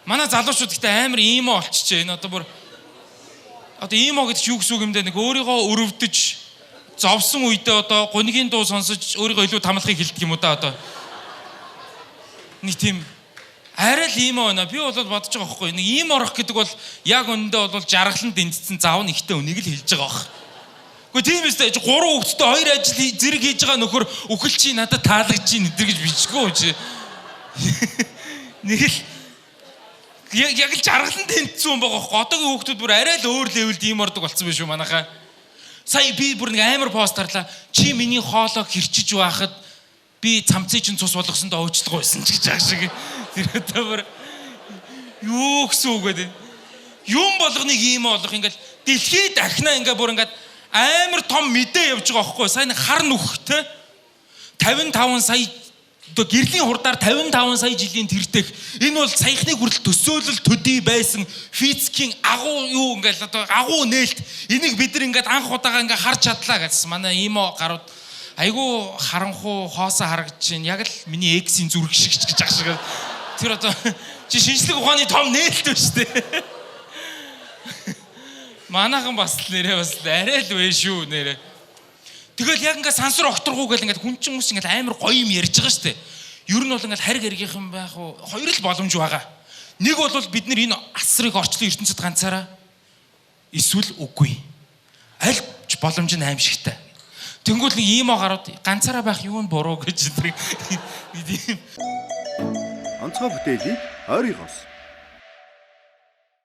Манай залуучууд гэхдээ амар иймо болчихжээ. Энэ одоо иймо гэдэг чинь юу гэсэн үг юм бэ? Нэг өөрийгөө өрөвдөж зовсон үедээ одоо гунигийн дуу сонсож өөрийгөө илүү тамлахыг хэлдэг юм уу да одоо. Нэг тийм арай л иймо байна. Би бол бодож байгаа байхгүй. Нэг ийм орох гэдэг бол яг үнэндээ бол жаргалан дэнцсэн заав нэгтэй үнийг л хэлж байгаа байх. Гэхдээ тийм үстэй 3 хүүхэдтэй 2 ажил зэрэг хийж байгаа нөхөр үхэл чи надад таалагдж ийн өдр гэж бичгүй чи. Нэг л яг л жаргалан дэнцсэн юм байгаа байхгүй. Одоогийн хүүхдүүд бүр арай л өөр левелд ийм ордог болсон байх шүү манайхаа. Сая би бүр нэг амар пост харлаа. Чи миний хоолойг хэрчиж байхад би цамцыг чинь цус болгосондоо уучлах байсан ч гэж ааш шиг. Тэр одоо бүр юу гэсэн үг вэ? Юм болгоныг ийм болох ингээл дэлхийд ахнаа ингээ бүр ингээд амар том мэдээ явж байгаа байхгүй. Сая нэг хар нүхтэй 55 сая одоо гэрлийн хурдаар 55 сая жилийн тэртэх энэ бол саяхны хүртэл төсөөлөл төдий байсан физикийн агуу юу ингээл одоо агуу нээлт энийг бид нар ингээд анх удаага ингээ харж чадлаа гэсэн манай иймо гарууд айгуу харанхуу хоосоо харагдаж байна. Яг л миний эксийн зүрх шиг ч гэж ах шиг. Тэр одоо чи шинжлэх ухааны том нээлт байна шүү дээ. Манайхан бас нэрээ бас арай л вэ шүү нэрээ. Тэгэл яг ингээ сансар окторгуу гэл ингээ хүн чинь хүмүүс ингээ амар гоё юм ярьж байгаа шүү дээ. Ер нь бол ингээ хариг эргийнх юм байх уу? Хоёр л боломж байгаа. Нэг бол бид нар энэ асрыг орчлон ертөнцид ганцаараа эсвэл үгүй. Аль ч боломж нь аимшигтай. Тэнгүүл нэг иймо гарууд ганцаараа байх юу нь буруу гэж тэр. Онцгой бүтээлийг ойрын хос